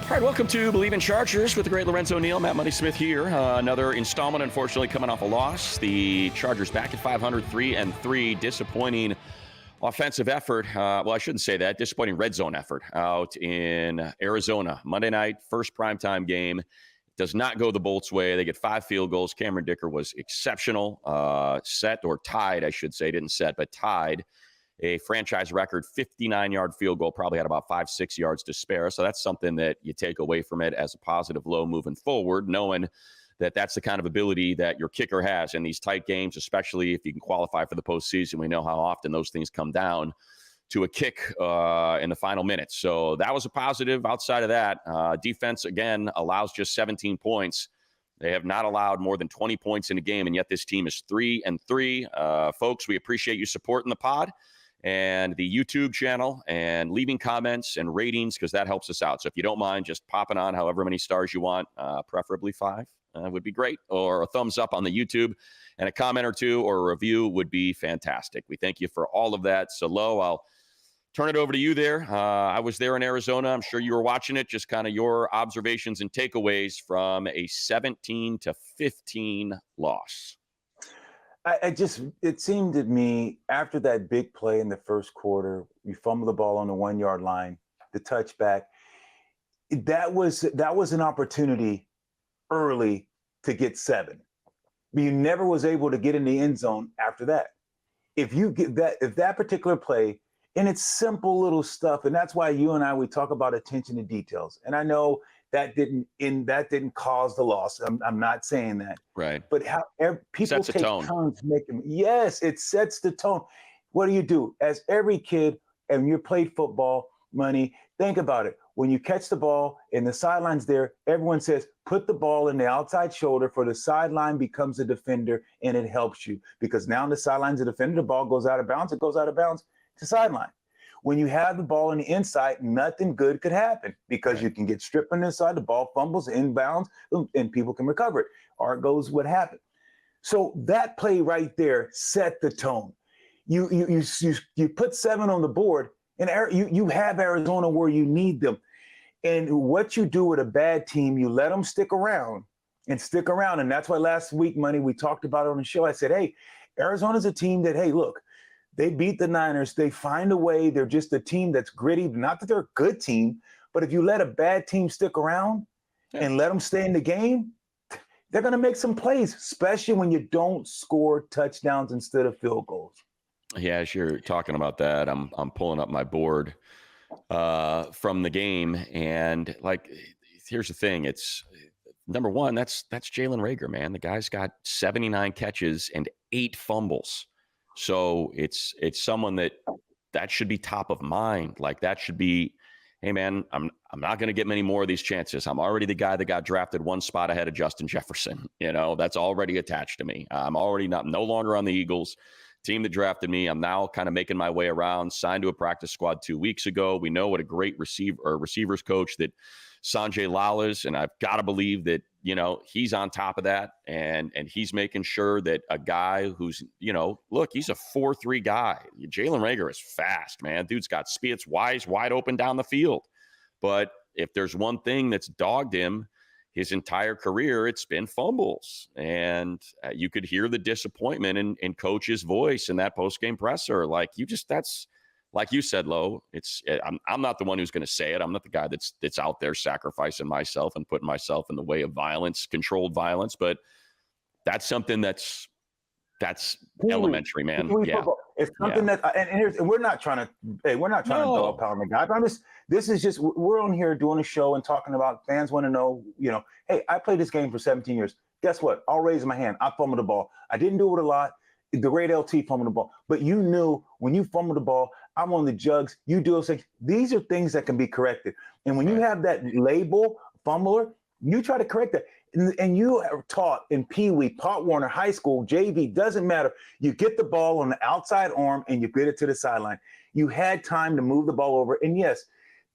All right, welcome to Bleav in Chargers with the great Lorenzo Neal, Matt Money Smith here. Another installment, unfortunately, coming off a loss. The Chargers back at 500, 3-3. Disappointing offensive effort. Well, I shouldn't say that. Disappointing red zone effort out in Arizona. Monday night, first primetime game. Does not go the Bolts' way. They get 5 field goals. Cameron Dicker was exceptional. Set or tied, I should say. Didn't set, but tied a franchise record 59-yard field goal, probably had about 5-6 yards to spare. So that's something that you take away from it as a positive low moving forward, knowing that that's the kind of ability that your kicker has in these tight games, especially if you can qualify for the postseason. We know how often those things come down to a kick in the final minutes. So that was a positive. Outside of that, defense, again, allows just 17 points. They have not allowed more than 20 points in a game, and yet this team is 3-3. Folks, we appreciate you supporting the pod and the YouTube channel and leaving comments and ratings because that helps us out. So if you don't mind just popping on however many stars you want, preferably 5 would be great, or a thumbs up on the YouTube, and a comment or 2 or a review would be fantastic. We thank you for all of that. So, Lo, I'll turn it over to you there. I was there in Arizona. I'm sure you were watching it. Just kind of your observations and takeaways from a 17-15 loss. It seemed to me after that big play in the first quarter, you fumble the ball on the 1-yard line, the touchback. That was an opportunity early to get 7. But you never was able to get in the end zone after that. If that particular play, and it's simple little stuff, and that's why you and I, we talk about attention to details. And I know that didn't cause the loss. I'm not saying that. Right. But how people take turns making. Yes, it sets the tone. What do? As every kid, and you played football, Money, think about it. When you catch the ball and the sideline's there, everyone says, put the ball in the outside shoulder for the sideline becomes a defender, and it helps you. Because now the sideline's a defender, the ball goes out of bounds, it goes out of bounds to sideline. When you have the ball on the inside, nothing good could happen because you can get stripped on the inside, the ball fumbles inbounds, and people can recover it. Or it goes what happened. So that play right there set the tone. You put 7 on the board, and you have Arizona where you need them. And what you do with a bad team, you let them stick around. And that's why last week, Money, we talked about it on the show. I said, hey, Arizona's a team that, hey, look, they beat the Niners. They find a way. They're just a team that's gritty. Not that they're a good team, but if you let a bad team stick around and let them stay in the game, they're going to make some plays, especially when you don't score touchdowns instead of field goals. Yeah, as you're talking about that, I'm pulling up my board from the game, and like, here's the thing: it's number one. That's Jaylen Reager, man. The guy's got 79 catches and 8 fumbles. So it's someone that should be top of mind. Like that should be, hey man, I'm not going to get many more of these chances. I'm already the guy that got drafted 1 spot ahead of Justin Jefferson. You know, that's already attached to me. I'm already no longer on the Eagles team that drafted me. I'm now kind of making my way around, signed to a practice squad 2 weeks ago. We know what a great receivers coach that Sanjay Lal is, and I've got to believe that, you know, he's on top of that, and he's making sure that a guy who's, you know, look, he's a 4.3 guy. Jaylen Reager is fast, man. Dude's got speed. It's wide open down the field. But if there's one thing that's dogged him his entire career, it's been fumbles. And you could hear the disappointment in Coach's voice in that post-game presser. Like, that's like you said, Lo, I'm not the one who's going to say it. I'm not the guy that's out there sacrificing myself and putting myself in the way of violence, controlled violence. But that's something that's elementary, man. Yeah. It's something that, and we're not trying to dog pound the guy. But this is just, we're on here doing a show and talking about fans want to know, you know, hey, I played this game for 17 years. Guess what? I'll raise my hand. I fumbled the ball. I didn't do it a lot. The great LT fumbled the ball. But you knew when you fumbled the ball, I'm on the jugs. You do those things. These are things that can be corrected. And when you have that label, fumbler, you try to correct that. And you are taught in Pee Wee, Pop Warner, high school, JV, doesn't matter. You get the ball on the outside arm and you get it to the sideline. You had time to move the ball over. And yes,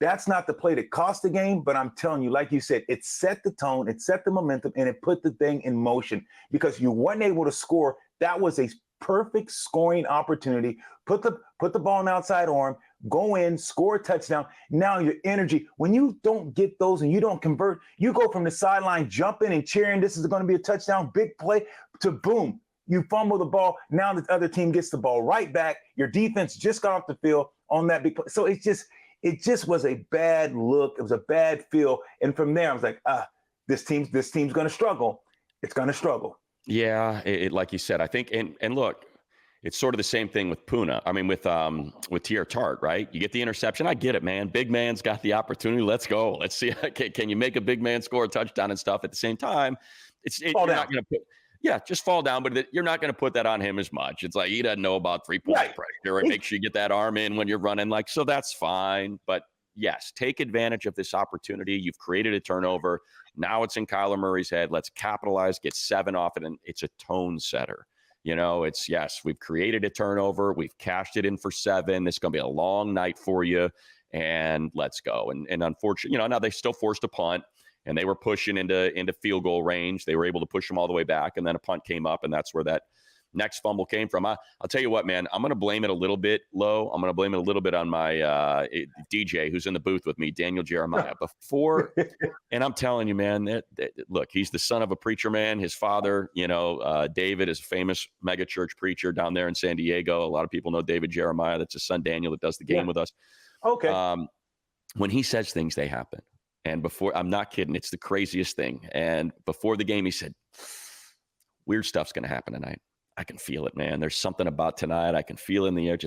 that's not the play that cost the game, but I'm telling you, like you said, it set the tone, it set the momentum, and it put the thing in motion because you weren't able to score. That was a perfect scoring opportunity. Put the ball on the outside arm, go in, score a touchdown. Now your energy, when you don't get those and you don't convert, you go from the sideline jumping and cheering, this is going to be a touchdown, big play, to boom, you fumble the ball. Now the other team gets the ball right back. Your defense just got off the field on that big play. So it just was a bad look. It was a bad feel. And from there, I was like, this team's going to struggle. It's going to struggle. Yeah, like you said, I think, and look, it's sort of the same thing with Puna. I mean, with Tier Tart, right? You get the interception. I get it, man. Big man's got the opportunity. Let's go. Let's see. Can you make a big man score a touchdown and stuff? At the same time, you're not going to put. Yeah, just fall down, but you're not going to put that on him as much. It's like he doesn't know about 3-point pressure, and make sure you get that arm in when you're running. Like, so that's fine. But yes, take advantage of this opportunity. You've created a turnover. Now it's in Kyler Murray's head. Let's capitalize, get 7 off it, and it's a tone setter. You know, it's, yes, we've created a turnover. We've cashed it in for 7. It's going to be a long night for you, and let's go. And unfortunately, now they still forced a punt, and they were pushing into field goal range. They were able to push them all the way back, and then a punt came up, and that's where that next fumble came from. I'll tell you what, man, I'm going to blame it a little bit, Lo. I'm going to blame it a little bit on my DJ who's in the booth with me, Daniel Jeremiah. And I'm telling you, man, look, he's the son of a preacher man. His father, David, is a famous mega church preacher down there in San Diego. A lot of people know David Jeremiah. That's his son, Daniel, that does the game with us. Okay. When he says things, they happen. And before, I'm not kidding, it's the craziest thing. And before the game, he said, weird stuff's going to happen tonight. I can feel it, man. There's something about tonight. I can feel in the air.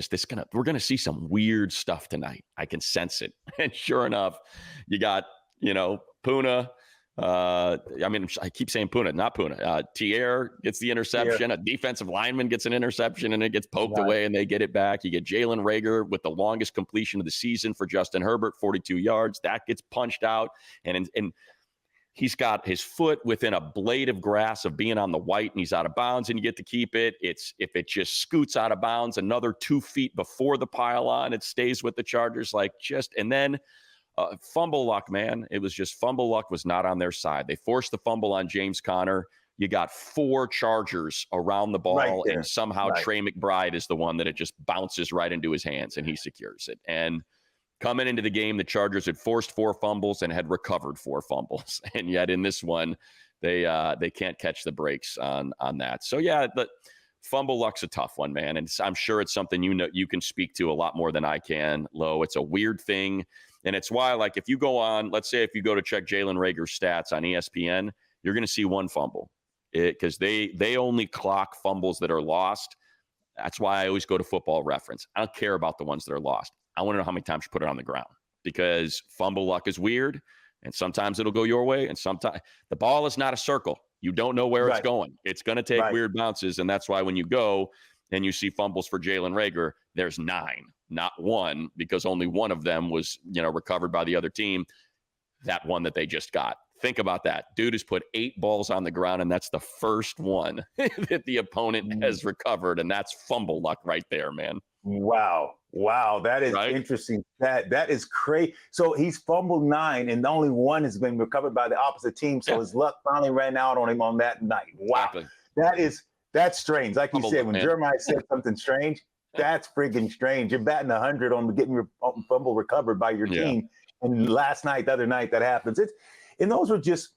We're going to see some weird stuff tonight. I can sense it. And sure enough, you got, Puna. I keep saying Puna, not Puna. Tier gets the interception. A defensive lineman gets an interception, and it gets poked away, and they get it back. You get Jaylen Reager with the longest completion of the season for Justin Herbert, 42 yards. That gets punched out, and he's got his foot within a blade of grass of being on the white, and he's out of bounds, and you get to keep it. If it just scoots out of bounds another 2 feet before the pylon, it stays with the Chargers. And then fumble luck, man. It was just fumble luck was not on their side. They forced the fumble on James Conner. You got 4 Chargers around the ball, and somehow Trey McBride is the one that it just bounces right into his hands, and he secures it. And coming into the game, the Chargers had forced 4 fumbles and had recovered 4 fumbles. And yet in this one, they can't catch the brakes on that. So, yeah, the fumble luck's a tough one, man. And I'm sure it's something you can speak to a lot more than I can, Lo. It's a weird thing. And it's why, if you go on, let's say if you go to check Jaylen Reager's stats on ESPN, you're going to see 1 fumble because they only clock fumbles that are lost. That's why I always go to Football Reference. I don't care about the ones that are lost. I want to know how many times you put it on the ground, because fumble luck is weird, and sometimes it'll go your way, and sometimes the ball is not a circle. You don't know where it's going. It's going to take weird bounces, and that's why when you go and you see fumbles for Jaylen Reager, there's 9, not 1, because only one of them was recovered by the other team. That one that they just got. Think about that. Dude has put 8 balls on the ground, and that's the first one that the opponent has recovered, and that's fumble luck right there, man. Wow. That is interesting. That is crazy. So he's fumbled 9, and only 1 has been recovered by the opposite team. So his luck finally ran out on him on that night. Wow. Exactly. That's strange. Like you said, when Jeremiah said something strange, that's friggin' strange. You're batting 100 on getting your fumble recovered by your team. And the other night that happens. And those were just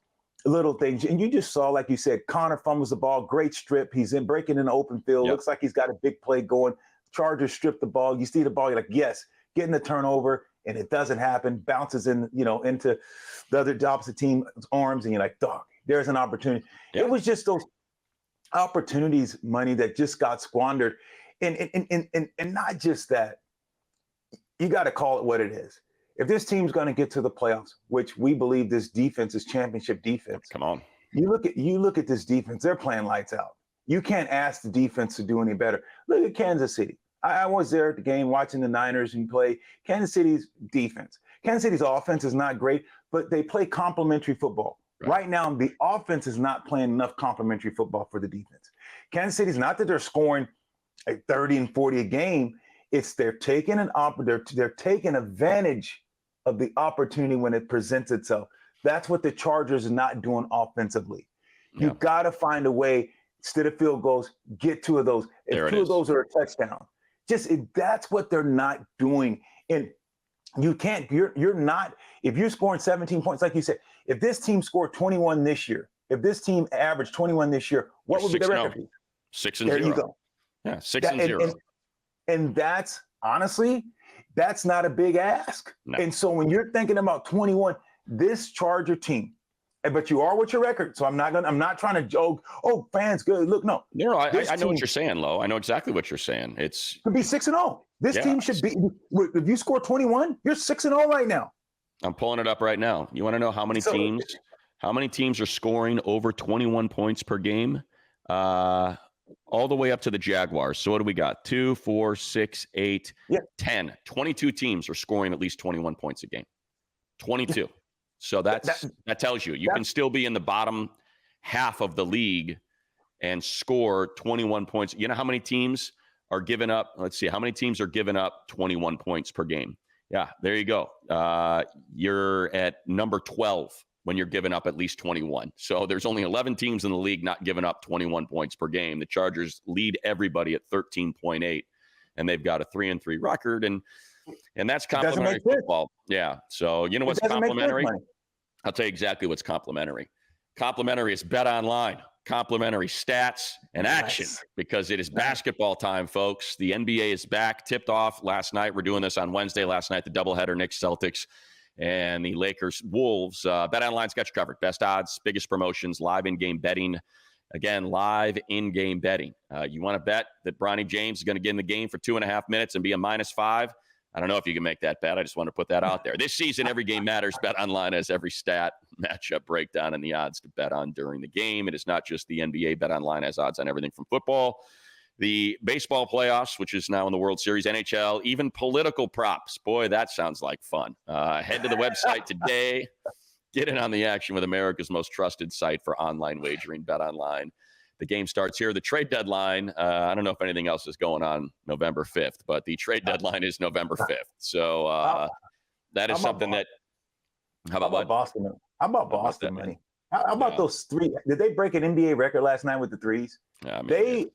little things. And you just saw, like you said, Connor fumbles the ball, great strip. He's breaking in the open field. Looks like he's got a big play going. Chargers strip the ball. You see the ball, you're like, yes, getting the turnover, and it doesn't happen. Bounces into the opposite team's arms, and you're like, dog, there's an opportunity. Yeah. It was just those opportunities, money, that just got squandered. And not just that. You got to call it what it is. If this team's going to get to the playoffs, which we believe this defense is championship defense. Come on. You look at this defense, they're playing lights out. You can't ask the defense to do any better. Look at Kansas City. I was there at the game watching the Niners and play Kansas City's defense. Kansas City's offense is not great, but they play complementary football. Right now, the offense is not playing enough complementary football for the defense. Kansas City's not that they're scoring 30 and 40 a game. It's they're taking advantage of the opportunity when it presents itself. That's what the Chargers are not doing offensively. You've got to find a way. Instead of field goals, get 2 of those. If 2 of those are a touchdown. That's what they're not doing. And you can't, you're not, if you're scoring 17 points, like you said, if this team scored 21 this year, if this team averaged 21 this year, what would the record be? 6-0. There you go. Yeah, 6-0. And that's, honestly, that's not a big ask. No. And so when you're thinking about 21, this Charger team, but you are with your record. So I'm not trying to joke. Oh, fans, good. Look, no. No, I know what you're saying, Lo. I know exactly what you're saying. It's could be 6-0. This team should be, if you score 21, you're 6-0 right now. I'm pulling it up right now. You want to know how many teams are scoring over 21 points per game? All the way up to the Jaguars. So what do we got? 2, 4, 6, 8, 10. 22 teams are scoring at least 21 points a game. 22. So that tells you can still be in the bottom half of the league and score 21 points. You know how many teams are giving up? Let's see. How many teams are giving up 21 points per game? Yeah, there you go. You're at number 12 when you're giving up at least 21. So there's only 11 teams in the league not giving up 21 points per game. The Chargers lead everybody at 13.8, and they've got a 3-3 record. And that's complementary football. Yeah. So you know what's complementary? I'll tell you exactly what's complementary. Complementary is bet online, complementary stats and action, because it is basketball time, folks. The NBA is back, tipped off last night. We're doing this on Wednesday. Last night, the doubleheader, Knicks, Celtics, and the Lakers, Wolves. Bet online's got you covered. Best odds, biggest promotions, live in-game betting. Again, live in-game betting. You want to bet that Bronny James is going to get in the game for 2.5 minutes and be a -5? I don't know if you can make that bet. I just want to put that out there. This season, every game matters. Bet online has every stat, matchup breakdown, and the odds to bet on during the game. It is not just the NBA. Bet online has odds on everything from football, the baseball playoffs, which is now in the World Series, NHL, even political props. Boy, that sounds like fun. Head to the website today. Get in on the action with America's most trusted site for online wagering, Bet Online. The game starts here. The trade deadline, I don't know if anything else is going on November 5th, but the trade deadline is November 5th. So that is something that – How about Boston? How about Boston money? How about those three? Did they break an NBA record last night with the threes? Yeah, they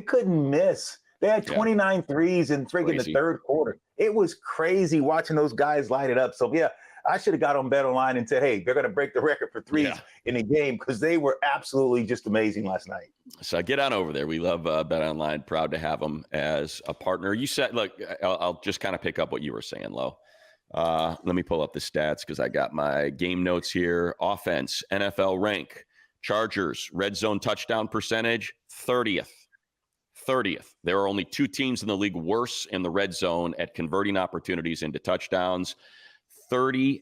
couldn't miss. They had 29 threes in freaking the third quarter. It was crazy watching those guys light it up. So, yeah, I should have got on Bet Online and said, hey, they're going to break the record for threes in a game, because they were absolutely just amazing last night. So get on over there. We love Bet Online. Proud to have them as a partner. You said, look, I'll just kind of pick up what you were saying, Lo. Let me pull up the stats because I got my game notes here. Offense, NFL rank, Chargers, red zone touchdown percentage, 30th. There are only 2 teams in the league worse in the red zone at converting opportunities into touchdowns. 38%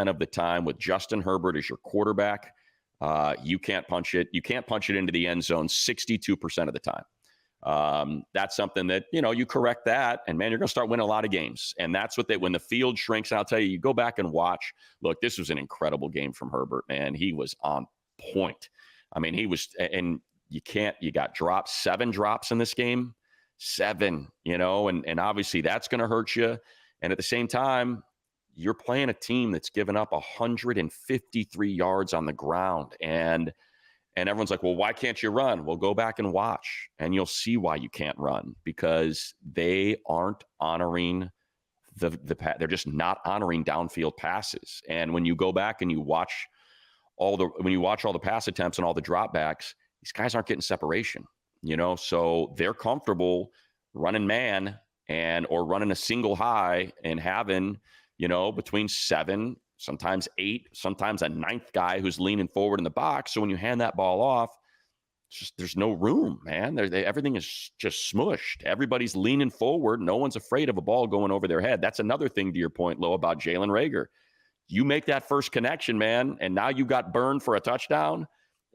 of the time with Justin Herbert as your quarterback, you can't punch it. You can't punch it into the end zone 62% of the time. That's something that, you correct that, and man, you're going to start winning a lot of games. And that's what when the field shrinks, and I'll tell you, you go back and watch. Look, this was an incredible game from Herbert, man. He was on point. I mean, and you got dropped, 7 drops in this game, 7, and obviously that's going to hurt you. And at the same time, you're playing a team that's given up 153 yards on the ground. And everyone's like, well, why can't you run? Well, go back and watch, and you'll see why you can't run, because they aren't honoring they're just not honoring downfield passes. And when you go back and you watch all the pass attempts and all the dropbacks, these guys aren't getting separation, so they're comfortable running man or running a single high and having, between 7, sometimes 8, sometimes a 9th guy who's leaning forward in the box. So when you hand that ball off, there's no room, man. Everything is just smushed. Everybody's leaning forward. No one's afraid of a ball going over their head. That's another thing to your point, Lo, about Jaylen Reager. You make that first connection, man, and now you got burned for a touchdown,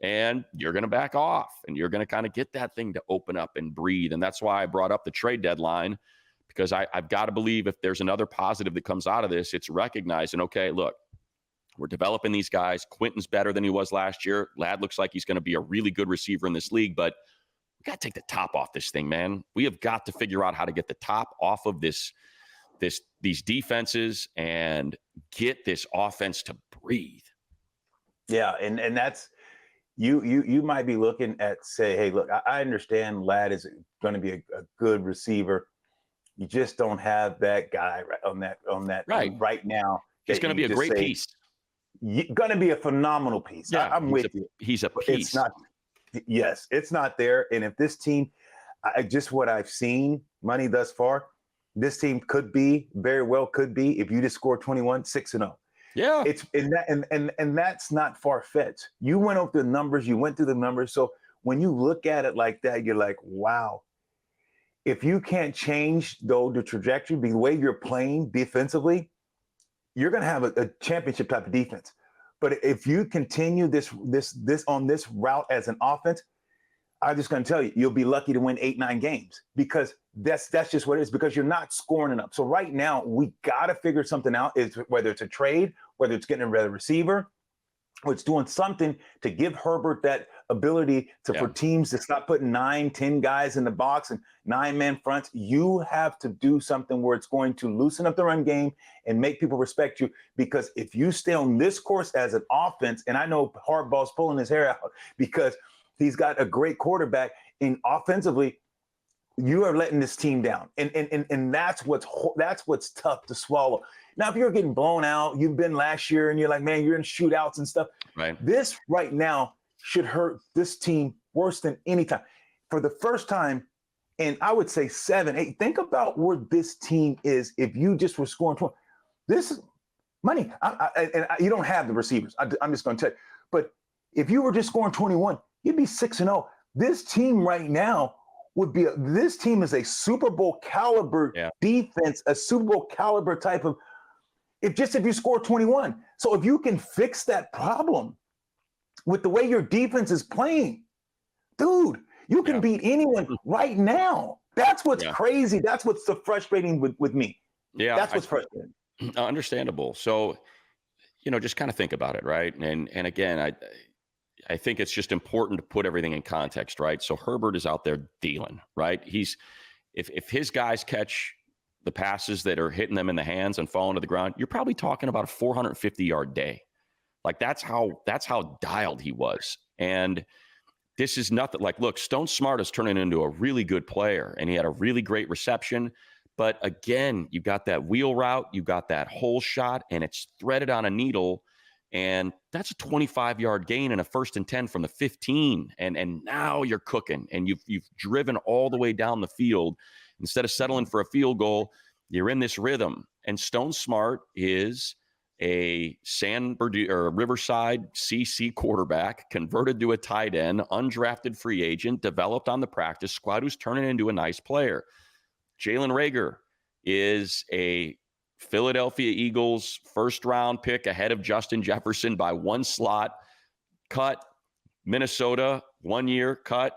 and you're going to back off, and you're going to kind of get that thing to open up and breathe. And that's why I brought up the trade deadline, because I've got to believe if there's another positive that comes out of this, it's recognizing, okay, look, we're developing these guys. Quentin's better than he was last year. Ladd looks like he's going to be a really good receiver in this league, but we got to take the top off this thing, man. We have got to figure out how to get the top off of these defenses and get this offense to breathe. Yeah, and that's you might be looking at, say, hey, look, I understand Ladd is going to be a good receiver. You just don't have that guy on that right now. He's going to be a great piece. Going to be a phenomenal piece. Yeah, I'm with you. He's a piece. It's not. Yes, it's not there. And if this team, just what I've seen, money thus far, this team very well could be, if you just score 21, 6-0. Yeah. It's and that's not far-fetched. You went through the numbers. So when you look at it like that, you're like, wow. If you can't change the trajectory, the way you're playing defensively, you're going to have a championship type of defense. But if you continue this on this route as an offense, I'm just going to tell you, you'll be lucky to win 8-9 games, because that's just what it is, because you're not scoring enough. So right now, we got to figure something out, whether it's a trade, whether it's getting a receiver, or it's doing something to give Herbert that ability for teams to stop putting 9-10 guys in the box and 9-man fronts. You have to do something where it's going to loosen up the run game and make people respect you. Because if you stay on this course as an offense, and I know Harbaugh's pulling his hair out because he's got a great quarterback, and offensively, you are letting this team down. And that's what's tough to swallow. Now, if you're getting blown out, you've been last year and you're like, man, you're in shootouts and stuff. Right. This right now should hurt this team worse than any time. For the first time, and I would say 7, 8, think about where this team is if you just were scoring 20. This is money. You don't have the receivers. I'm just going to tell you. But if you were just scoring 21, you'd be 6-0. This team right now this team is a Super Bowl caliber defense, a Super Bowl caliber type of, if you score 21. So if you can fix that problem with the way your defense is playing, dude, you can beat anyone right now. That's what's crazy. That's what's so frustrating with me. Yeah. That's what's frustrating. Understandable. So, just kind of think about it, right? And again, I think it's just important to put everything in context, right? So Herbert is out there dealing, right? If his guys catch the passes that are hitting them in the hands and falling to the ground, you're probably talking about a 450-yard day. Like that's how dialed he was. And this is nothing like, look, Stone Smart is turning into a really good player, and he had a really great reception. But again, you got that wheel route, you got that hole shot, and it's threaded on a needle. And that's a 25-yard gain and a 1st and 10 from the 15. And now you're cooking, and you've driven all the way down the field. Instead of settling for a field goal, you're in this rhythm. And Stone Smart is a Riverside CC quarterback, converted to a tight end, undrafted free agent, developed on the practice squad, who's turning into a nice player. Jaylen Reager is a Philadelphia Eagles first-round pick ahead of Justin Jefferson by 1 slot. Cut. Minnesota, 1 year cut.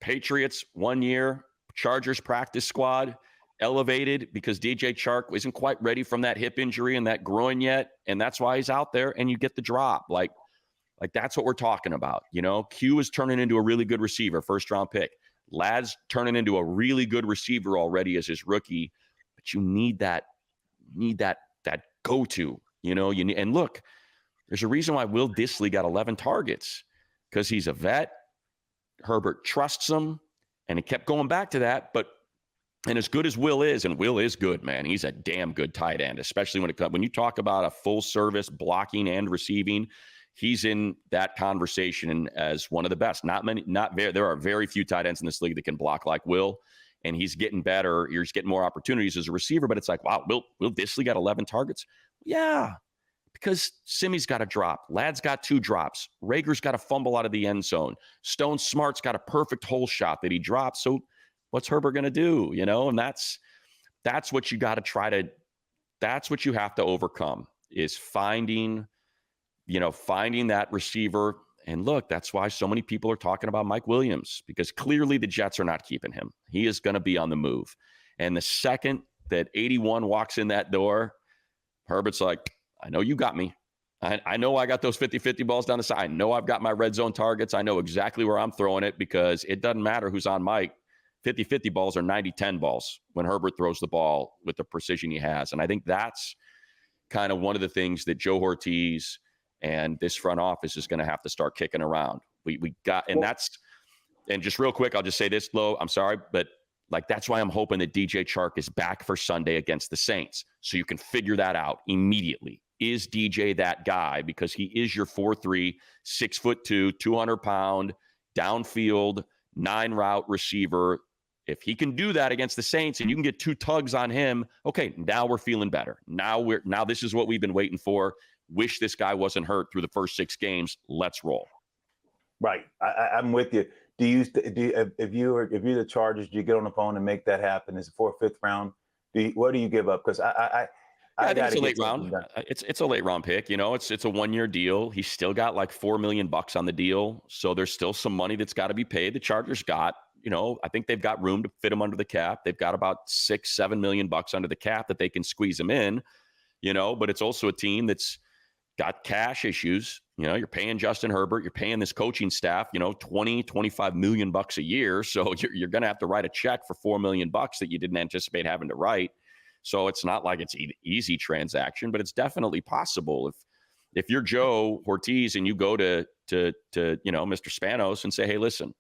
Patriots, 1 year. Chargers practice squad elevated because DJ Chark isn't quite ready from that hip injury and that groin yet, and that's why he's out there, and you get the drop. Like that's what we're talking about. Q is turning into a really good receiver, first-round pick. Ladd's turning into a really good receiver already as his rookie, but you need that go-to. And look, there's a reason why Will Dissly got 11 targets, because he's a vet. Herbert trusts him, and he kept going back to that. And as good as Will is, and Will is good, man, he's a damn good tight end, especially when you talk about a full service blocking and receiving. He's in that conversation as one of the best. There are very few tight ends in this league that can block like Will, and he's getting better. He's getting more opportunities as a receiver, but it's like, wow, Will Dissly got 11 targets? Yeah, because Simmy's got a drop. Ladd's got 2 drops. Reagor's got a fumble out of the end zone. Stone Smart's got a perfect hole shot that he drops. So what's Herbert going to do? And that's what you got to that's what you have to overcome, is finding that receiver. And look, that's why so many people are talking about Mike Williams, because clearly the Jets are not keeping him. He is going to be on the move. And the second that 81 walks in that door, Herbert's like, I know you got me. I know I got those 50-50 balls down the side. I know I've got my red zone targets. I know exactly where I'm throwing it, because it doesn't matter who's on Mike. 50-50 balls are 90-10 balls when Herbert throws the ball with the precision he has. And I think that's kind of one of the things that Joe Ortiz and this front office is going to have to start kicking around. We got, and just real quick, I'll just say this, Lo, I'm sorry, but Like, that's why I'm hoping that DJ Chark is back for Sunday against the Saints. So you can figure that out immediately. Is DJ that guy? Because he is your 4'3", 6'2", 200-pound, downfield, 9-route receiver. If he can do that against the Saints and you can get 2 tugs on him, okay, now we're feeling better. Now this is what we've been waiting for. Wish this guy wasn't hurt through the first 6 games. Let's roll. Right. I'm with you. If you're the Chargers, do you get on the phone and make that happen? Is it for a 5th round? What do you give up? Because I think it's a late round. It's a late round pick. It's a 1-year deal. He's still got like $4 million on the deal, so there's still some money that's got to be paid. The Chargers got, I think they've got room to fit him under the cap. They've got about $6-7 million under the cap that they can squeeze him in. But it's also a team that's got cash issues. You're paying Justin Herbert, you're paying this coaching staff, $20-25 million a year. So you're going to have to write a check for $4 million that you didn't anticipate having to write. So it's not like it's an easy transaction, but it's definitely possible. If you're Joe Ortiz and you go to Mr. Spanos and say, hey, listen,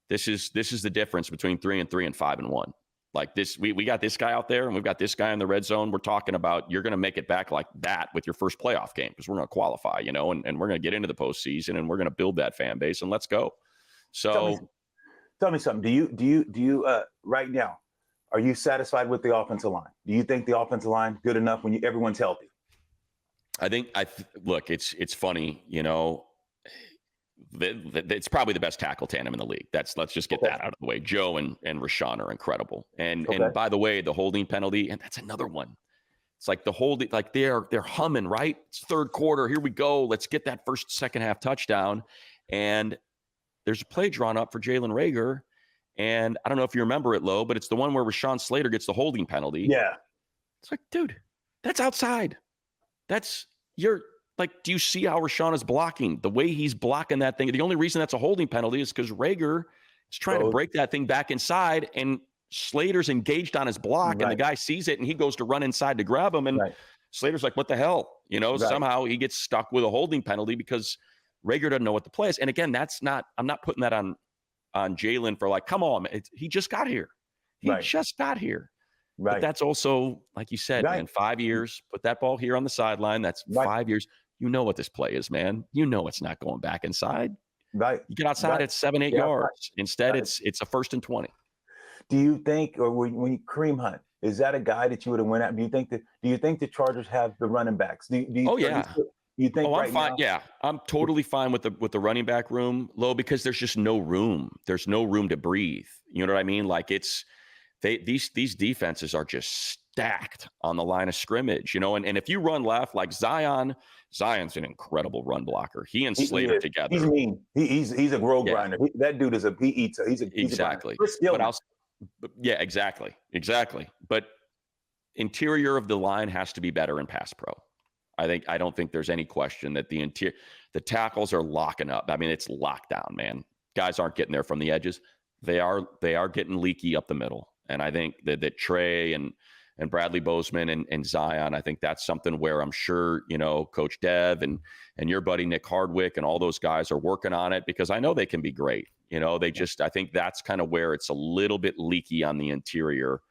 this is the difference between 3-3 and 5-1. Like this, we got this guy out there and we've got this guy in the red zone. We're talking about you're going to make it back like that with your first playoff game because we're going to qualify, and we're going to get into the postseason and we're going to build that fan base and let's go. So tell me something. Do you right now, are you satisfied with the offensive line? Do you think the offensive line good enough when everyone's healthy? I think look, it's funny, it's probably the best tackle tandem in the league. Let's just get that out of the way. Joe and Rashawn are incredible. And by the way, the holding penalty, and that's another one. It's like the holding, like they're humming, right? It's 3rd quarter. Here we go. Let's get that second half touchdown. And there's a play drawn up for Jaylen Reager. And I don't know if you remember it, Lo, but it's the one where Rashawn Slater gets the holding penalty. Yeah. It's like, dude, that's outside. Like, do you see how Rashawn is blocking? The way he's blocking that thing. The only reason that's a holding penalty is because Reager is trying to break that thing back inside, and Slater's engaged on his block, and the guy sees it, and he goes to run inside to grab him, and Slater's like, what the hell? Somehow he gets stuck with a holding penalty because Reager doesn't know what the play is. And again, I'm not putting that on Jaylen for like, come on, he just got here. He just got here. Right. But that's also, like you said, man, 5 years, put that ball here on the sideline. That's 5 years. You know what this play is, man. You know it's not going back inside. Right. You get outside at 7-8 yards. Right. Instead, it's a 1st and 20. Do you think, or when you Kareem Hunt, is that a guy that you would have went at? Do you think the Chargers have the running backs? You think I'm fine. Now? Yeah, I'm totally fine with the running back room, Lo, because there's just no room. There's no room to breathe. You know what I mean? Like these defenses are just stacked on the line of scrimmage, and if you run left, like Zion's an incredible run blocker. He and Slater together. He's mean. He's a road grinder. That dude is he eats. Exactly. Exactly. But interior of the line has to be better in pass pro. I don't think there's any question that the tackles are locking up. I mean, it's lockdown, man. Guys aren't getting there from the edges. They are getting leaky up the middle. And I think that Trey and Bradley Bozeman and Zion, I think that's something where I'm sure, Coach Dev and your buddy Nick Hardwick and all those guys are working on it because I know they can be great. I think that's kind of where it's a little bit leaky on the interior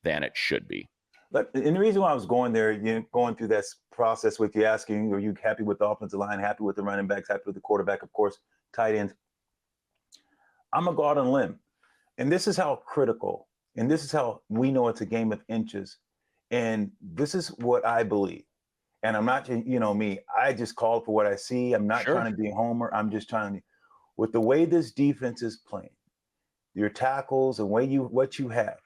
than it should be. And the reason why I was going there, going through that process with you, asking, are you happy with the offensive line, happy with the running backs, happy with the quarterback, of course, tight ends. I'm going to go out on a limb. And this is how critical, and this is how we know it's a game of inches. And this is what I believe. And I'm not, me, I just call for what I see. I'm not trying to be a homer. I'm just trying to, with the way this defense is playing, your tackles and what you have,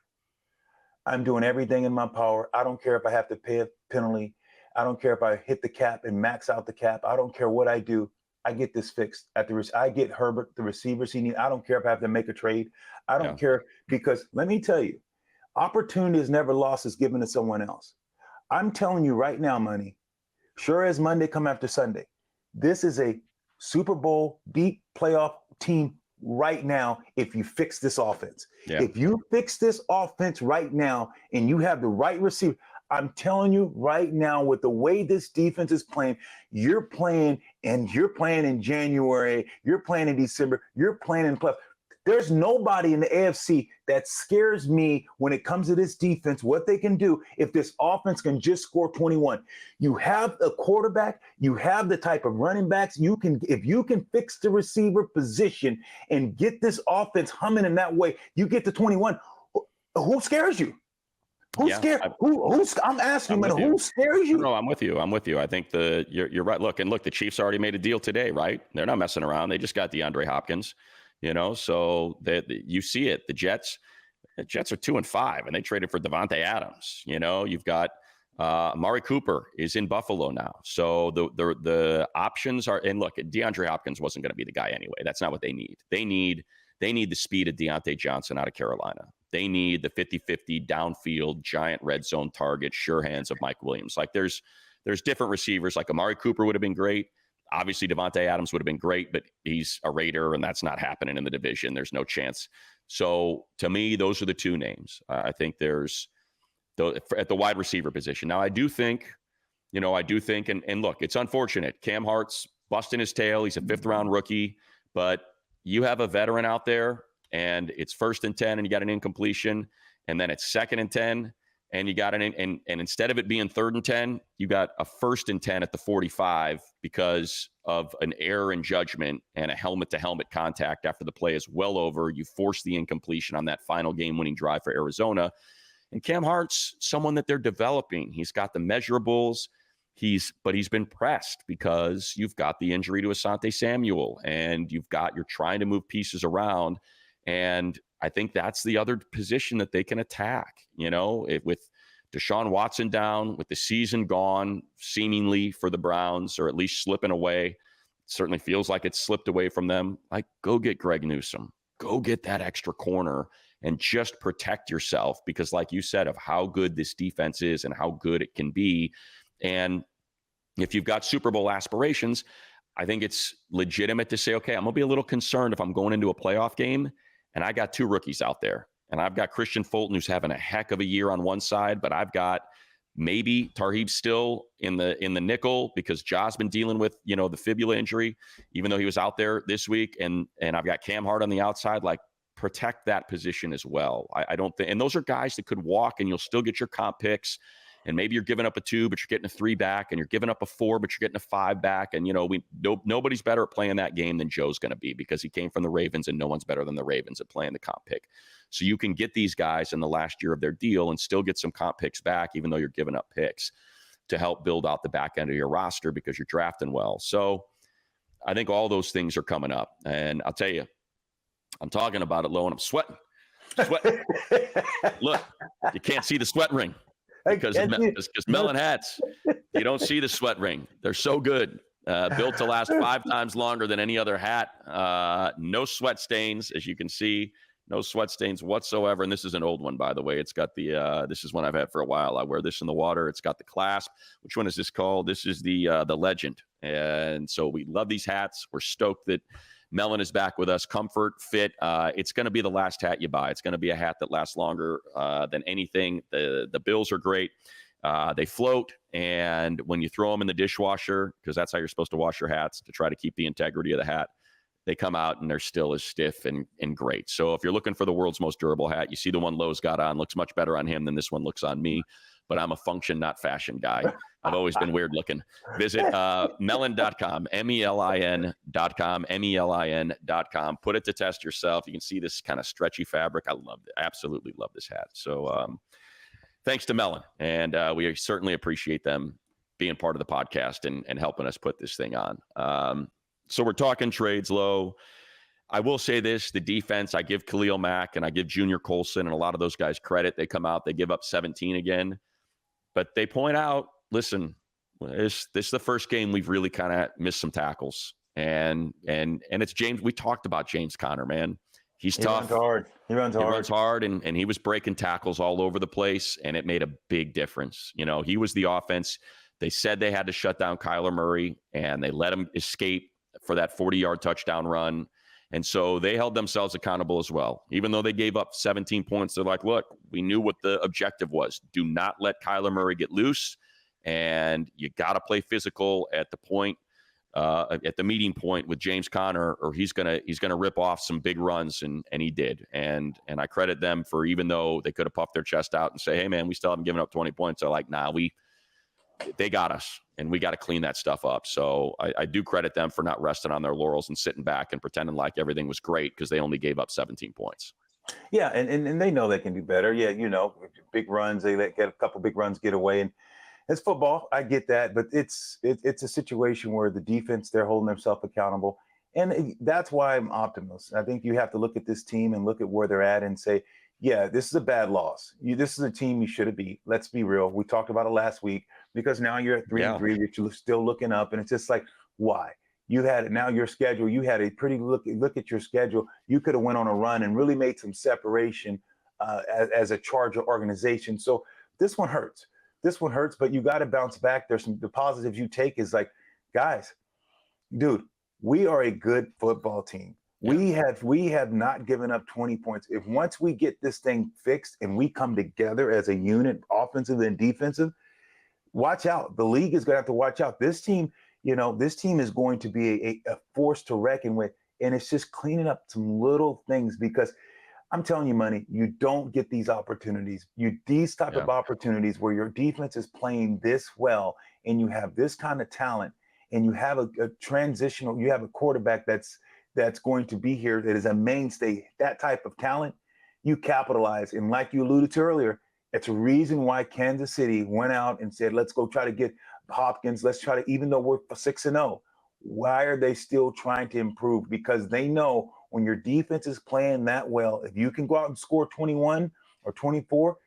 I'm doing everything in my power. I don't care if I have to pay a penalty. I don't care if I hit the cap and max out the cap. I don't care what I do. I get this fixed I get Herbert, the receivers he needs. I don't care if I have to make a trade. I don't care, because let me tell you, opportunity is never lost, is given to someone else. I'm telling you right now, Money, sure as Monday come after Sunday, this is a Super Bowl deep playoff team right now if you fix this offense. Yeah. If you fix this offense right now and you have the right receiver, I'm telling you right now, with the way this defense is playing, you're playing in January, you're playing in December, you're playing in playoffs. There's nobody in the AFC that scares me when it comes to this defense, what they can do if this offense can just score 21. You have a quarterback, you have the type of running backs. If you can fix the receiver position and get this offense humming in that way, you get to 21. Who scares you? Who's scared? I'm asking, man, who scares you? No, I'm with you. I think you're right. Look, the Chiefs already made a deal today, right? They're not messing around. They just got DeAndre Hopkins, so you see it. The Jets are 2-5, and they traded for Devontae Adams. You've got Amari Cooper is in Buffalo now. So the options are, and look, DeAndre Hopkins wasn't going to be the guy anyway. That's not what they need. They need the speed of Deontay Johnson out of Carolina. They need the 50-50 downfield, giant red zone target, sure hands of Mike Williams. Like there's different receivers. Like Amari Cooper would have been great. Obviously, Devontae Adams would have been great, but he's a Raider, and that's not happening in the division. There's no chance. So to me, those are the two names. I think there's at the wide receiver position. Now, I do think, and look, it's unfortunate. Cam Hart's busting his tail. He's a 5th-round rookie, but you have a veteran out there, and it's 1st and 10, and you got an incompletion, and then it's 2nd and 10, and you got and instead of it being 3rd and 10, you got a 1st and 10 at the 45 because of an error in judgment and a helmet-to-helmet contact after the play is well over. You force the incompletion on that final game-winning drive for Arizona. And Cam Hart's someone that they're developing. He's got the measurables. But he's been pressed because you've got the injury to Asante Samuel, and you're trying to move pieces around. And I think that's the other position that they can attack, with Deshaun Watson down, with the season gone seemingly for the Browns, or at least slipping away. It certainly feels like it's slipped away from them. Like, go get Greg Newsome, go get that extra corner and just protect yourself, because like you said, of how good this defense is and how good it can be. And if you've got Super Bowl aspirations, I think it's legitimate to say, okay, I'm going to be a little concerned if I'm going into a playoff game and I got 2 rookies out there. And I've got Christian Fulton, who's having a heck of a year on one side, but I've got maybe Tarheeb still in the nickel because Ja's been dealing with, the fibula injury, even though he was out there this week. And I've got Cam Hart on the outside. Like, protect that position as well. I don't think, and those are guys that could walk and you'll still get your comp picks. And maybe you're giving up a 2, but you're getting a 3 back, and you're giving up a 4, but you're getting a 5 back. And, nobody's better at playing that game than Joe's going to be, because he came from the Ravens, and no one's better than the Ravens at playing the comp pick. So you can get these guys in the last year of their deal and still get some comp picks back, even though you're giving up picks to help build out the back end of your roster because you're drafting well. So I think all those things are coming up. And I'll tell you, I'm talking about it, Lo, and I'm sweating. Look, you can't see the sweat ring. Because Melon hats, you don't see the sweat ring. They're so good. Built to last 5 times longer than any other hat. No sweat stains, as you can see. No sweat stains whatsoever. And this is an old one, by the way. It's got this is one I've had for a while. I wear this in the water. It's got the clasp. Which one is this called? This is the Legend. And so we love these hats. We're stoked that Melon is back with us. Comfort, fit. It's going to be the last hat you buy. It's going to be a hat that lasts longer than anything. The bills are great. They float, and when you throw them in the dishwasher, because that's how you're supposed to wash your hats to try to keep the integrity of the hat, they come out and they're still as stiff and great. So if you're looking for the world's most durable hat, you see the one Lowe's got on, looks much better on him than this one looks on me. But I'm a function, not fashion guy. I've always been weird looking. Visit melin.com, melin.com, melin.com. Put it to test yourself. You can see this kind of stretchy fabric. I love it. Absolutely love this hat. So thanks to Melon. And we certainly appreciate them being part of the podcast and helping us put this thing on. So we're talking trades, Lo. I will say this, the defense, I give Khalil Mack and I give Junior Colson and a lot of those guys credit. They come out, they give up 17 again. But they point out, listen, this is the first game we've really kind of missed some tackles. And it's James. We talked about James Conner, man. He's tough. He runs hard, and he was breaking tackles all over the place, and it made a big difference. He was the offense. They said they had to shut down Kyler Murray, and they let him escape for that 40-yard touchdown run. And so they held themselves accountable as well. Even though they gave up 17 points, they're like, look, we knew what the objective was. Do not let Kyler Murray get loose, and you got to play physical at the point at the meeting point with James Conner, or he's gonna rip off some big runs, and he did. And I credit them for, even though they could have puffed their chest out and say, hey man, we still haven't given up 20 points. They're like, nah, they got us, and we got to clean that stuff up. So I do credit them for not resting on their laurels and sitting back and pretending like everything was great, because they only gave up 17 points. Yeah, and they know they can do better. Yeah, big runs, they get a couple big runs get away, and it's football. I get that, but it's a situation where the defense, they're holding themselves accountable, and that's why I'm optimist. I think you have to look at this team and look at where they're at and say, yeah, this is a bad loss. This is a team you should have beat. Let's be real. We talked about it last week, because now you're at 3-3, you're still looking up, and it's just like, why? You had it. Now your schedule, you had a pretty look at your schedule. You could have went on a run and really made some separation as a Charger organization. So this one hurts. But you got to bounce back. There's the positives you take is like, guys, dude, we are a good football team. Yeah. We have not given up 20 points. If once we get this thing fixed and we come together as a unit, offensive and defensive, watch out. The league is going to have to watch out. This team, this team is going to be a force to reckon with. And it's just cleaning up some little things, because I'm telling you, Money, you don't get these opportunities. These type of opportunities where your defense is playing this well, and you have this kind of talent, and you have a transitional, you have a quarterback that's going to be here, that is a mainstay, that type of talent, you capitalize. And like you alluded to earlier, it's a reason why Kansas City went out and said, let's go try to get Hopkins. Let's try to, even though we're 6-0, why are they still trying to improve? Because they know when your defense is playing that well, if you can go out and score 21 or 24,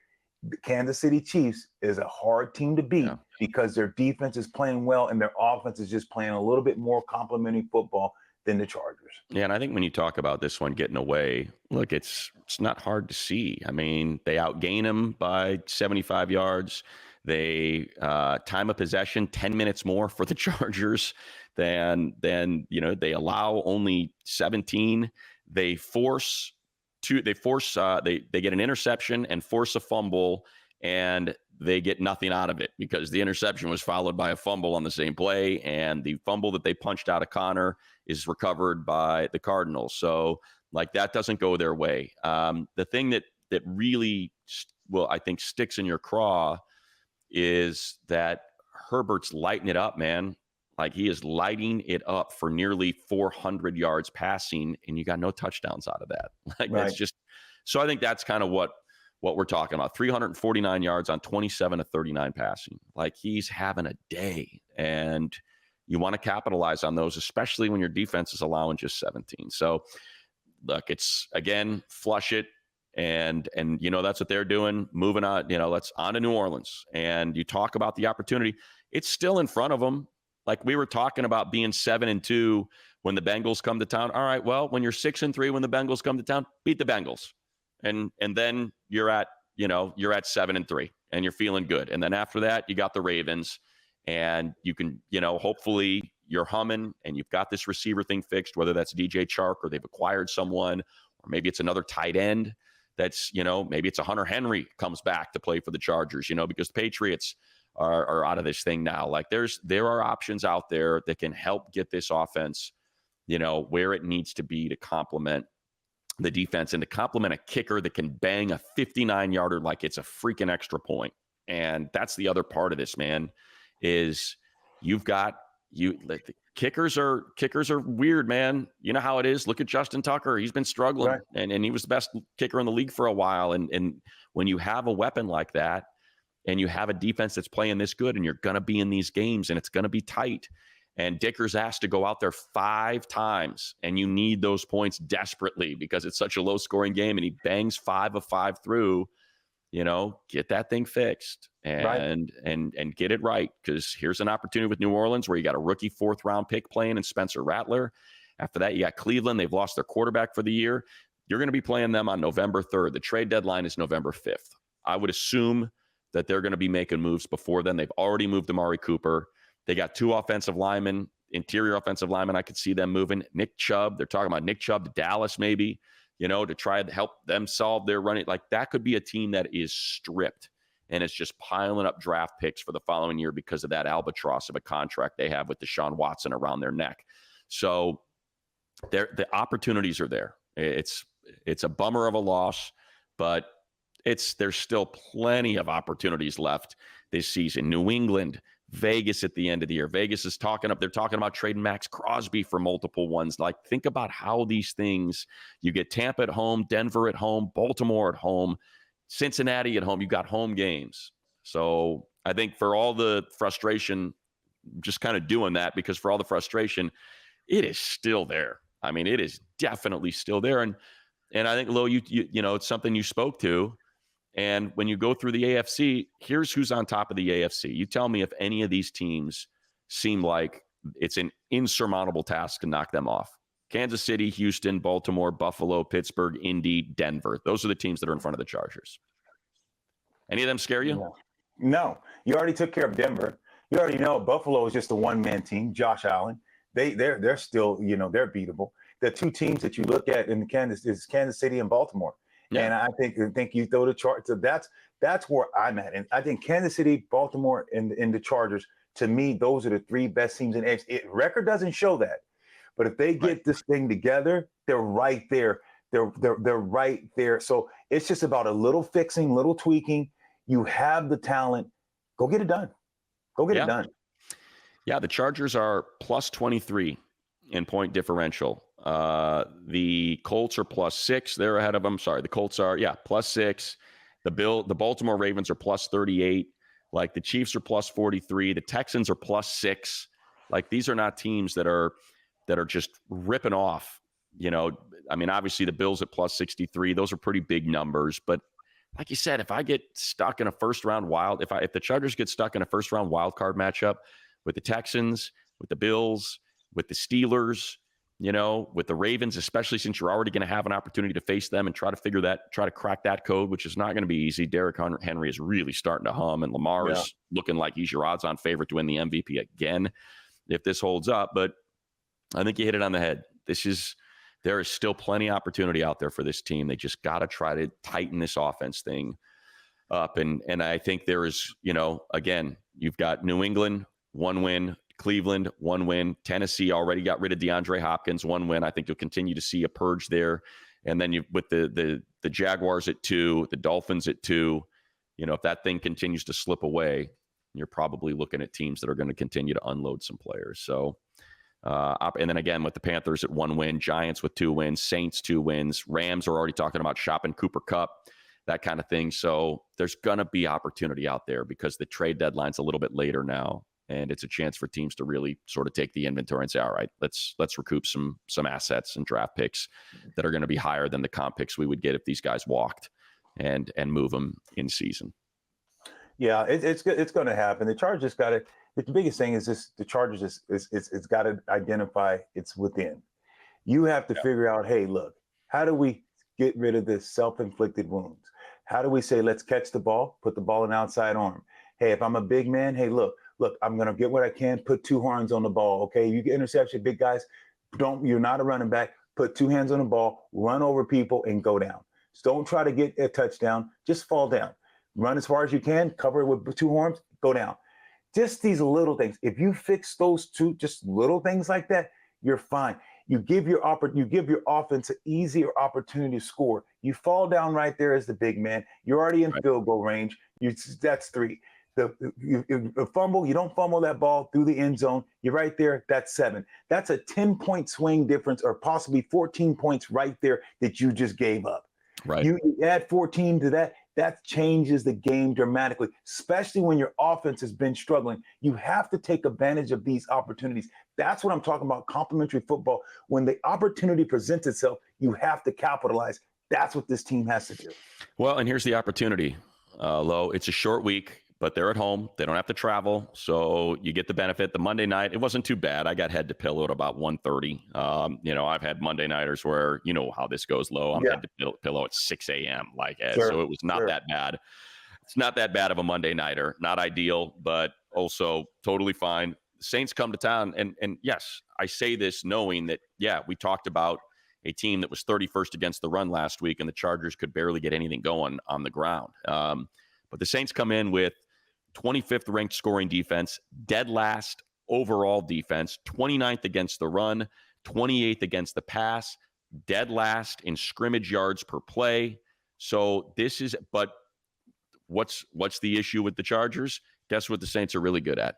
the Kansas City Chiefs is a hard team to beat, because their defense is playing well and their offense is just playing a little bit more complementary football than the Chargers. Yeah, and I think when you talk about this one getting away, look, it's not hard to see. I mean, they outgain them by 75 yards. They time of possession 10 minutes more for the Chargers than they allow only 17. They get an interception and force a fumble, and they get nothing out of it, because the interception was followed by a fumble on the same play, and the fumble that they punched out of Connor is recovered by the Cardinals. So like, that doesn't go their way. The thing that really I think sticks in your craw is that Herbert's lighting it up, man. Like, he is lighting it up for nearly 400 yards passing, and you got no touchdowns out of that. Like, That's just, so I think that's kind of what we're talking about. 349 yards on 27 of 39 passing. Like, he's having a day, and you want to capitalize on those, especially when your defense is allowing just 17. So look, it's, again, flush it. And that's what they're doing. Moving on, let's on to New Orleans. And you talk about the opportunity. It's still in front of them. Like, we were talking about being 7-2 when the Bengals come to town. All right, well, when you're 6-3 when the Bengals come to town, beat the Bengals. And then you're at 7-3 and you're feeling good. And then after that, you got the Ravens, and you can, hopefully you're humming and you've got this receiver thing fixed, whether that's DJ Chark or they've acquired someone, or maybe it's another tight end. That's, maybe it's a Hunter Henry comes back to play for the Chargers, because the Patriots are out of this thing now. Like, there are options out there that can help get this offense, where it needs to be to complement the defense, and to complement a kicker that can bang a 59-yarder like it's a freaking extra point. And that's the other part of this, man, is kickers are weird, man. You know how it is. Look at Justin Tucker. He's been struggling, right. and he was the best kicker in the league for a while. And when you have a weapon like that, and you have a defense that's playing this good, and you're going to be in these games, and it's going to be tight, and Dicker's asked to go out there 5 times, and you need those points desperately because it's such a low-scoring game, and he bangs 5 of 5 through, get that thing fixed and get it right, because here's an opportunity with New Orleans where you got a rookie 4th-round pick playing in Spencer Rattler. After that, you got Cleveland. They've lost their quarterback for the year. You're going to be playing them on November 3rd. The trade deadline is November 5th. I would assume that they're going to be making moves before then. They've already moved Amari Cooper. They got 2 offensive linemen, interior offensive linemen. I could see them moving. Nick Chubb. They're talking about Nick Chubb to Dallas maybe, to try to help them solve their running. Like, that could be a team that is stripped. and it's just piling up draft picks for the following year because of that albatross of a contract they have with Deshaun Watson around their neck. So the opportunities are there. It's a bummer of a loss, but there's still plenty of opportunities left this season. New England, Vegas at the end of the year. Vegas is they're talking about trading Max Crosby for multiple ones. Like, think about how these things, you get Tampa at home, Denver at home, Baltimore at home, Cincinnati at home. You got home games. So I think for all the frustration, just kind of doing that, because for all the frustration, it is still there. I mean, it is definitely still there. And I think, Lo, you know, it's something you spoke to. And when you go through the AFC, here's who's on top of the AFC. You tell me if any of these teams seem like it's an insurmountable task to knock them off. Kansas City, Houston, Baltimore, Buffalo, Pittsburgh, Indy, Denver. Those are the teams that are in front of the Chargers. Any of them scare you? No. You already took care of Denver. You already know Buffalo is just a one-man team. Josh Allen. They're still, you know, they're beatable. The two teams that you look at in Kansas is Kansas City and Baltimore. Yeah. And I think you throw the chart. So that's where I'm at. And I think Kansas City, Baltimore, and the Chargers, to me, those are the three best teams in AFC. Record doesn't show that. But if they get this thing together, they're right there. They're right there. So it's just about a little fixing, little tweaking. You have the talent. Go get it done. Go get it done. Yeah, the Chargers are plus 23 in point differential. The Colts are plus 6. They're ahead of them. Sorry, the Colts are, plus 6. The Baltimore Ravens are plus 38. Like, the Chiefs are plus 43. The Texans are plus 6. Like, these are not teams that are just ripping off. You know, I mean, obviously the Bills at plus 63. Those are pretty big numbers. But like you said, if I get stuck in a first round if the Chargers get stuck in a first round wild card matchup with the Texans, with the Bills, with the Steelers, you know, with the Ravens, especially since you're already going to have an opportunity to face them and try to crack that code, which is not going to be easy. Derrick Henry is really starting to hum, and Lamar is looking like he's your odds-on favorite to win the MVP again if this holds up. But I think you hit it on the head. There is still plenty of opportunity out there for this team. They just got to try to tighten this offense thing up. And I think there is, you know, again, you've got New England, 1 win, Cleveland, 1 win, Tennessee already got rid of DeAndre Hopkins, 1 win. I think you'll continue to see a purge there. And then with the Jaguars at 2, the Dolphins at 2, you know, if that thing continues to slip away, you're probably looking at teams that are going to continue to unload some players. So, and then again, with the Panthers at 1 win, Giants with 2 wins, Saints 2 wins, Rams are already talking about shopping Cooper Kupp, that kind of thing. So there's going to be opportunity out there because the trade deadline's a little bit later now. And it's a chance for teams to really sort of take the inventory and say, all right, let's recoup some assets and draft picks that are going to be higher than the comp picks we would get if these guys walked, and move them in season. Yeah, it's going to happen. The Chargers got it. The biggest thing is this: the Chargers it's got to identify it's within. You have to figure out, hey, look, how do we get rid of this self-inflicted wounds? How do we say, let's catch the ball, put the ball in the outside arm? Hey, if I'm a big man, hey, look, I'm going to get what I can, put 2 horns on the ball, okay? You get interception, big guys, you're not a running back, put 2 hands on the ball, run over people, and go down. So don't try to get a touchdown, just fall down. Run as far as you can, cover it with 2 horns, go down. Just these little things. If you fix those 2, just little things like that, you're fine. You give your offense an easier opportunity to score. You fall down right there as the big man. You're already in field goal range. That's 3. The fumble, you don't fumble that ball through the end zone. You're right there. That's 7. That's a 10-point swing difference, or possibly 14 points right there that you just gave up. Right. You add 14 to that changes the game dramatically, especially when your offense has been struggling. You have to take advantage of these opportunities. That's what I'm talking about, complementary football. When the opportunity presents itself, you have to capitalize. That's what this team has to do. Well, and here's the opportunity, Lo. It's a short week, but they're at home. They don't have to travel, so you get the benefit. The Monday night, it wasn't too bad. I got head to pillow at about 1:30. You know, I've had Monday nighters where, you know how this goes, Lo. I'm head to pillow at 6 a.m. So it was not that bad. It's not that bad of a Monday nighter. Not ideal, but also totally fine. Saints come to town, and yes, I say this knowing that, we talked about a team that was 31st against the run last week, and the Chargers could barely get anything going on the ground. But the Saints come in with 25th ranked scoring defense, dead last overall defense, 29th against the run, 28th against the pass, dead last in scrimmage yards per play. So this is, but what's the issue with the Chargers? Guess what the Saints are really good at?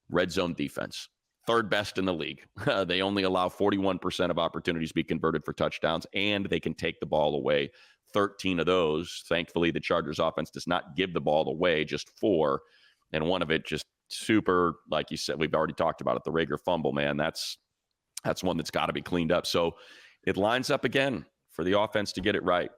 Red zone defense. Third best in the league. They only allow 41% of opportunities to be converted for touchdowns, and they can take the ball away. 13 of those. Thankfully, the Chargers offense does not give the ball away, just 4. And one of it just super, like you said, we've already talked about it, the Reager fumble, man. That's one that's got to be cleaned up. So it lines up again for the offense to get it right.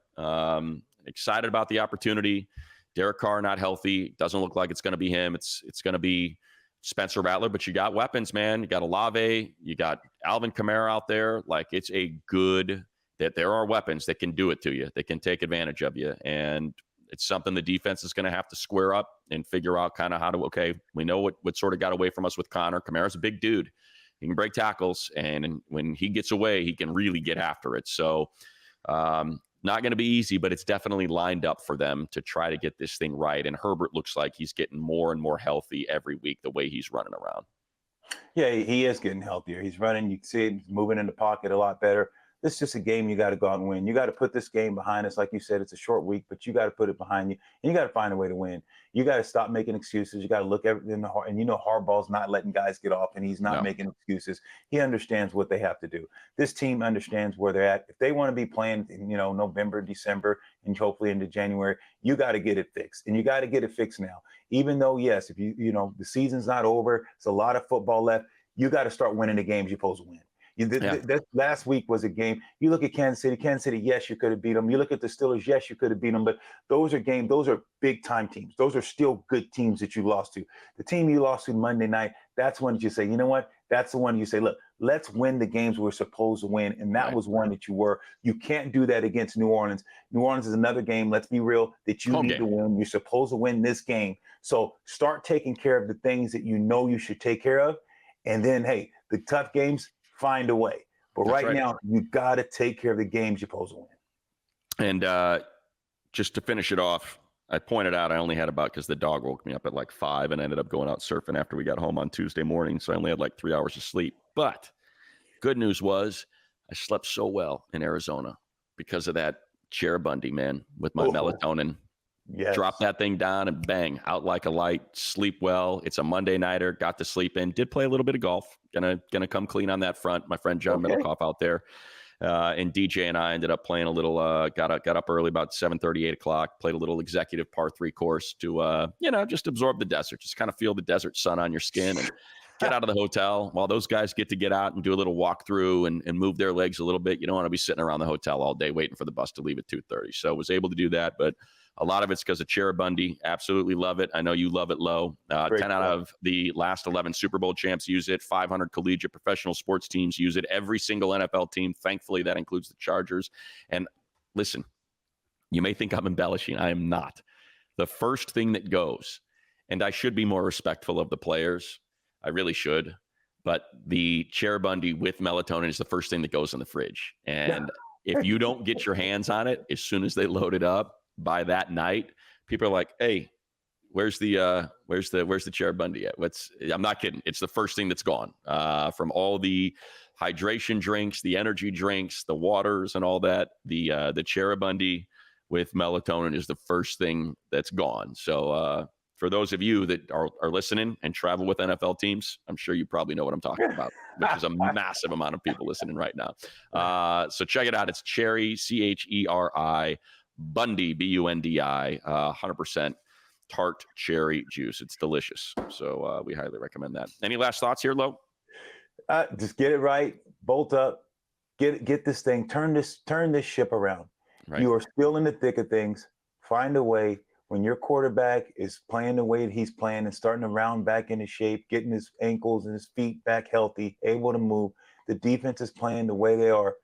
Excited about the opportunity. Derek Carr not healthy. Doesn't look like it's going to be him. It's going to be Spencer Rattler, but you got weapons, man. You got Olave, you got Alvin Kamara out there. Like, it's a good that there are weapons that can do it to you, that can take advantage of you. And it's something the defense is going to have to square up and figure out kind of how to, okay, we know what sort of got away from us with Connor. Kamara's a big dude. He can break tackles, and when he gets away, he can really get after it. So not going to be easy, but it's definitely lined up for them to try to get this thing right. And Herbert looks like he's getting more and more healthy every week, the way he's running around. Yeah, he is getting healthier. He's running. You can see it, he's moving in the pocket a lot better. This is just a game you got to go out and win. You got to put this game behind us. Like you said, it's a short week, but you got to put it behind you, and you got to find a way to win. You got to stop making excuses. You got to look everything in the heart. And Harbaugh's not letting guys get off, and he's not making excuses. He understands what they have to do. This team understands where they're at. If they want to be playing in, November, December, and hopefully into January, you got to get it fixed, and you got to get it fixed now. Even though, yes, if the season's not over, it's a lot of football left. You got to start winning the games you're supposed to win. That last week was a game. You look at Kansas City, yes, you could have beat them. You look at the Steelers, yes, you could have beat them. But those are big-time teams. Those are still good teams that you lost to. The team you lost to Monday night, that's one that you say, you know what? That's the one you say, look, let's win the games we're supposed to win. And that was one that you were. You can't do that against New Orleans. New Orleans is another game, let's be real, that you need to win. You're supposed to win this game. So start taking care of the things that you know you should take care of. And then, hey, the tough games, find a way. But right now, you got to take care of the games you're supposed to win. And just to finish it off, I pointed out I only had because the dog woke me up at like 5 and I ended up going out surfing after we got home on Tuesday morning. So I only had like 3 hours of sleep. But good news was I slept so well in Arizona because of that Cheribundi, man, with my melatonin. Yes. Drop that thing down and bang, out like a light, sleep well. It's a Monday nighter, got to sleep in, did play a little bit of golf. Gonna come clean on that front. My friend John Middlecoff out there. And DJ and I ended up playing a little, got up early about 7:30, 8 o'clock, played a little executive par 3 course to, just absorb the desert, just kind of feel the desert sun on your skin and get out of the hotel while those guys get out and do a little walkthrough and move their legs a little bit. You don't want to be sitting around the hotel all day waiting for the bus to leave at 2:30. So I was able to do that, but a lot of it's because of Cheribundi. Absolutely love it. I know you love it, Lo. 10 out of the last 11 Super Bowl champs use it. 500 collegiate professional sports teams use it. Every single NFL team. Thankfully, that includes the Chargers. And listen, you may think I'm embellishing. I am not. The first thing that goes, and I should be more respectful of the players. I really should. But the Cheribundi with melatonin is the first thing that goes in the fridge. And if you don't get your hands on it as soon as they load it up, by that night, people are like, "Hey, where's the Cheribundi at?" I'm not kidding. It's the first thing that's gone from all the hydration drinks, the energy drinks, the waters, and all that. The Cheribundi with melatonin is the first thing that's gone. So for those of you that are listening and travel with NFL teams, I'm sure you probably know what I'm talking about, which is a massive amount of people listening right now. So check it out. It's Cherry, Cheri. Bundy, Bundi, 100% tart cherry juice. It's delicious. So we highly recommend that. Any last thoughts here, Lo? Just get it right. Bolt up. Get this thing. Turn this ship around. Right. You are still in the thick of things. Find a way. When your quarterback is playing the way that he's playing and starting to round back into shape, getting his ankles and his feet back healthy, able to move, the defense is playing the way they are.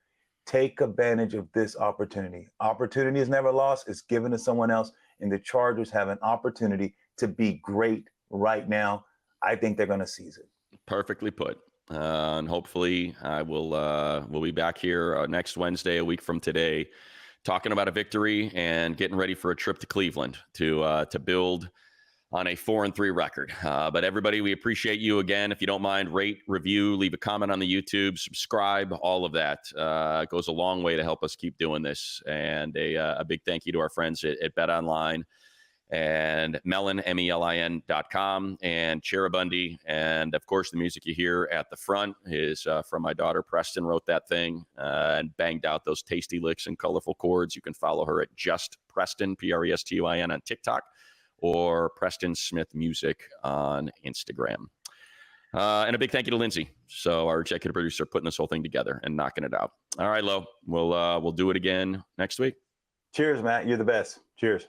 Take advantage of this opportunity. Opportunity is never lost. It's given to someone else. And the Chargers have an opportunity to be great right now. I think they're going to seize it. Perfectly put. And hopefully we'll be back here next Wednesday, a week from today, talking about a victory and getting ready for a trip to Cleveland to build on a 4-3 record. But everybody, we appreciate you again. If you don't mind, rate, review, leave a comment on the YouTube, subscribe, all of that goes a long way to help us keep doing this. And a big thank you to our friends at BetOnline and Melin, MELIN.com, and Cheribundi. And of course, the music you hear at the front is from my daughter. Prestyn wrote that thing and banged out those tasty licks and colorful chords. You can follow her at Just Prestyn, Prestyn on TikTok, or Prestynsmithmusic on Instagram. And a big thank you to Lindsay, so our executive producer, putting this whole thing together and knocking it out. All right, Lo, we'll do it again next week. Cheers, Matt. You're the best. Cheers.